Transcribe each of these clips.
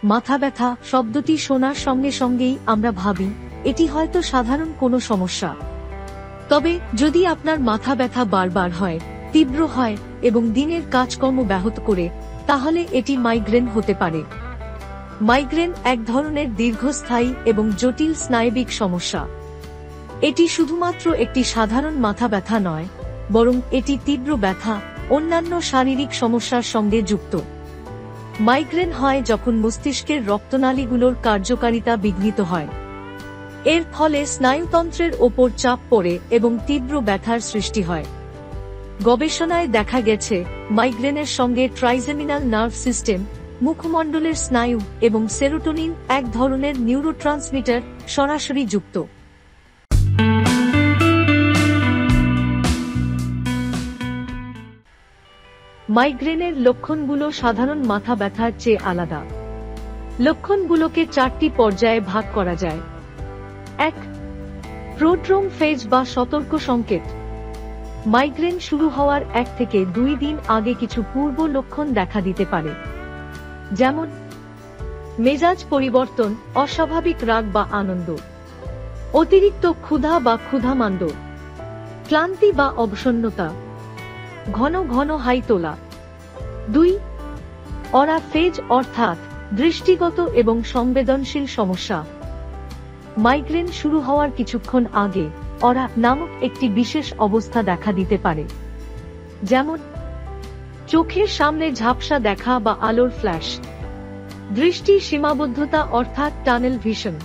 মাথা ব্যথা শব্দটি শোনার সঙ্গে সঙ্গেই আমরা ভাবি এটি হয়তো সাধারণ কোনো সমস্যা। তবে যদি আপনার মাথা ব্যথা বারবার হয়, তীব্র হয় এবং দিনের কাজকর্ম ব্যাহত করে, তাহলে এটি মাইগ্রেন হতে পারে। মাইগ্রেন এক ধরনের দীর্ঘস্থায়ী এবং জটিল স্নায়বিক সমস্যা। এটি শুধুমাত্র একটি সাধারণ মাথা ব্যথা নয়, বরং এটি তীব্র ব্যথা, অন্যান্য শারীরিক সমস্যার সঙ্গে যুক্ত। মাইগ্রেন হয় যখন মস্তিষ্কের রক্তনালীগুলোর কার্যকারিতা বিঘ্নিত হয়। এর ফলে স্নায়ুতন্ত্রের ওপর চাপ পড়ে এবং তীব্র ব্যথার সৃষ্টি হয়। গবেষণায় দেখা গেছে মাইগ্রেনের সঙ্গে ট্রাইজেমিনাল নার্ভ সিস্টেম, মুখমণ্ডলের স্নায়ু এবং সেরোটোনিন এক ধরনের নিউরোট্রান্সমিটার সরাসরি যুক্ত। মাইগ্রেনের লক্ষণগুলো সাধারণ মাথা ব্যথার চেয়ে আলাদা। লক্ষণগুলোকে 4টি পর্যায়ে ভাগ করা যায়। 1. প্রোড্রোম ফেজ বা সতর্ক সংকেত। মাইগ্রেন শুরু হওয়ার 1 থেকে 2 দিন আগে কিছু পূর্ব লক্ষণ দেখা দিতে পারে, যেমন মেজাজ পরিবর্তন, অস্বাভাবিক রাগ বা আনন্দ, অতিরিক্ত ক্ষুধা বা ক্ষুধামান্দ, ক্লান্তি বা অবসন্নতা, ঘন ঘন হাই তোলা। 2. অরা ফেজ অর্থাৎ দৃষ্টিগত এবং সংবেদনশীল সমস্যা। মাইগ্রেন শুরু হওয়ার কিছুক্ষণ আগে অরা নামক একটি বিশেষ অবস্থা দেখা দিতে পারে, যেমন চোখের সামনে ঝাপসা দেখা বা আলোর ফ্ল্যাশ, দৃষ্টি সীমাবদ্ধতা অর্থাৎ টানেল ভিশন,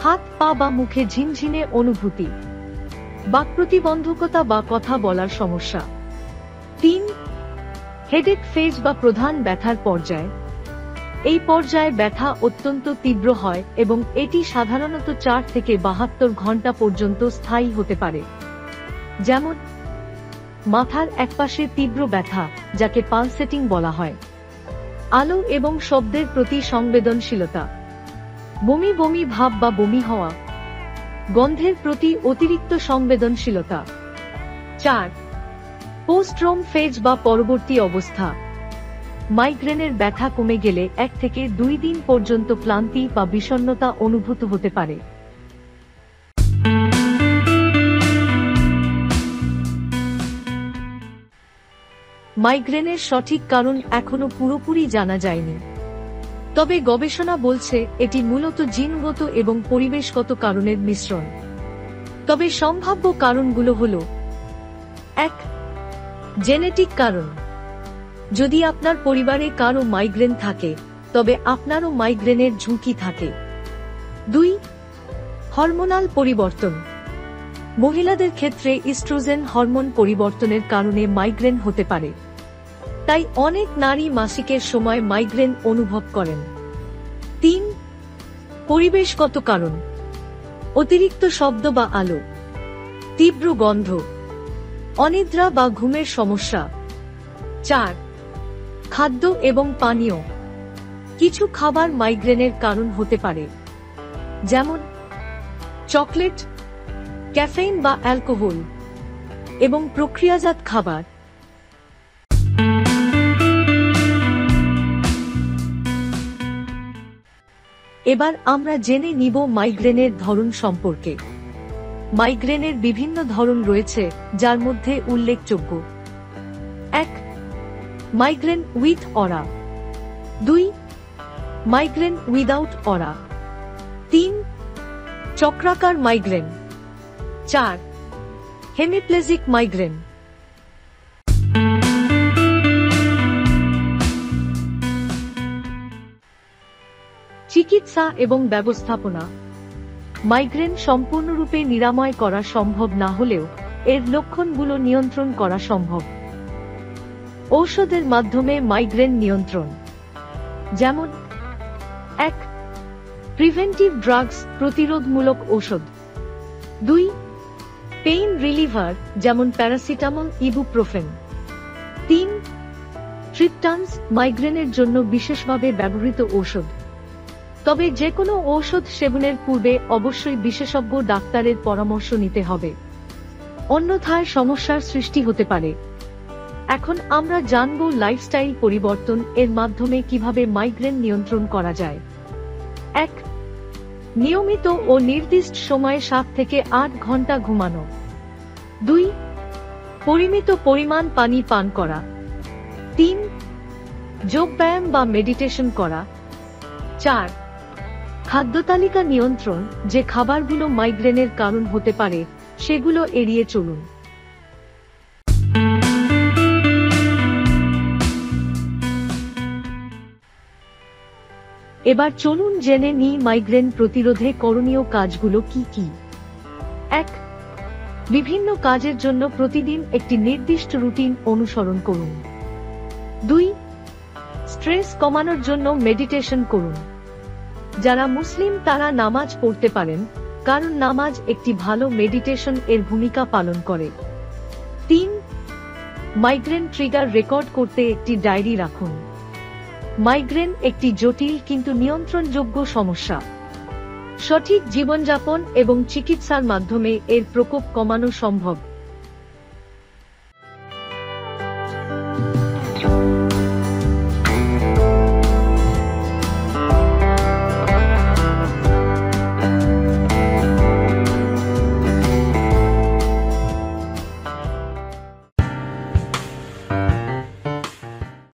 হাত পা বা মুখে ঝিনঝিনে অনুভূতি, বাকপ্রতিবন্ধকতা বা কথা বলার সমস্যা। 3. হেডেক ফেজ বা প্রধান ব্যথার পর্যায়। এই পর্যায়ে ব্যথা অত্যন্ত তীব্র হয় এবং এটি সাধারণত 4 থেকে 72 ঘন্টা পর্যন্ত স্থায়ী হতে পারে, যেমন মাথার একপাশে তীব্র ব্যথা, যাকে পালসেটিং বলা হয়, আলো এবং শব্দের প্রতি সংবেদনশীলতা, বমি বমি ভাব বা বমি হওয়া, গন্ধের প্রতি অতিরিক্ত সংবেদনশীলতা। 4. পোস্ট্রোম ফেজ বা পরবর্তী অবস্থা। মাইগ্রেনের ব্যথা কমে গেলে 1 থেকে 2 দিন পর্যন্ত ক্লান্তি বা বিষণ্ণতা অনুভূত হতে পারে। মাইগ্রেনের সঠিক কারণ এখনো পুরোপুরি জানা যায়নি, তবে গবেষণা বলছে এটি মূলত জিনগত এবং পরিবেশগত কারণের মিশ্রণ। তবে সম্ভাব্য কারণগুলো হল: 1. জেনেটিক কারণ। যদি আপনার পরিবারে কারো মাইগ্রেন থাকে, তবে আপনারও মাইগ্রেনের ঝুঁকি থাকে। 2. হরমোনাল পরিবর্তন। মহিলাদের ক্ষেত্রে ইস্ট্রোজেন হরমোন পরিবর্তনের কারণে মাইগ্রেন হতে পারে, তাই অনেক নারী মাসিকের সময় মাইগ্রেন অনুভব করেন। 3. পরিবেশগত কারণ। অতিরিক্ত শব্দ বা আলো, তীব্র গন্ধ, অনিদ্রা বা ঘুমের সমস্যা। 4. খাদ্য এবং পানীয়। কিছু খাবার মাইগ্রেনের কারণ হতে পারে, যেমন চকলেট, ক্যাফেইন বা অ্যালকোহল এবং প্রক্রিয়াজাত খাবার। এবার আমরা জেনে নিব মাইগ্রেনের ধরন সম্পর্কে। মাইগ্রেনের বিভিন্ন ধরন রয়েছে, যার মধ্যে উল্লেখযোগ্য: 1. Migraine with aura. 2. Migraine without aura. 3. চক্রাকার মাইগ্রেন। 4. Hemiplegic migraine. চিকিৎসা এবং ব্যবস্থাপনা। মাইগ্রেন সম্পূর্ণরূপে নিরাময় করা সম্ভব না হলেও এর লক্ষণগুলো নিয়ন্ত্রণ করা সম্ভব। ঔষধের মাধ্যমে মাইগ্রেন নিয়ন্ত্রণ, যেমন 1. প্রিভেন্টিভ ড্রাগস, প্রতিরোধমূলক ঔষধ। 2. পেইন রিলিভার, যেমন প্যারাসিটামল, ইবুপ্রোফেন। 3. ট্রিপটানস, মাইগ্রেনের জন্য বিশেষভাবে ব্যবহৃত ঔষধ, তবে যে কোনো ঔষধ সেবনের পূর্বে অবশ্যই বিশেষজ্ঞ ডাক্তারের পরামর্শ নিতে হবে, অন্যথায় সমস্যার সৃষ্টি হতে পারে। এখন আমরা জানব লাইফস্টাইল পরিবর্তন এর মাধ্যমে কিভাবে মাইগ্রেন নিয়ন্ত্রণ করা যায়। 1. নিয়মিত ও নির্দিষ্ট সময়ে 7 থেকে 8 ঘন্টা ঘুমানো। 2. পরিমিত পরিমাণ পানি পান করা। 3. যোগব্যায়াম বা মেডিটেশন করা। 4. খাদ্যতালিকা নিয়ন্ত্রণ, যে খাবারগুলো মাইগ্রেনের কারণ হতে পারে সেগুলো এড়িয়ে চলুন। এবার চলুন জেনে নিই মাইগ্রেন প্রতিরোধে করণীয় কাজগুলো কি কি। 1. বিভিন্ন কাজের জন্য প্রতিদিন একটি নির্দিষ্ট রুটিন অনুসরণ করুন। 2. স্ট্রেস কমানোর জন্য মেডিটেশন করুন। যারা মুসলিম তারা নামাজ পড়তে পারেন, কারণ নামাজ একটি ভালো মেডিটেশন এর ভূমিকা পালন করে। 3. মাইগ্রেন ট্রিগার রেকর্ড করতে একটি ডায়েরি রাখুন। মাইগ্রেন একটি জটিল কিন্তু নিয়ন্ত্রণযোগ্য সমস্যা। সঠিক জীবনযাপন এবং চিকিৎসার মাধ্যমে এর প্রকোপ কমানো সম্ভব।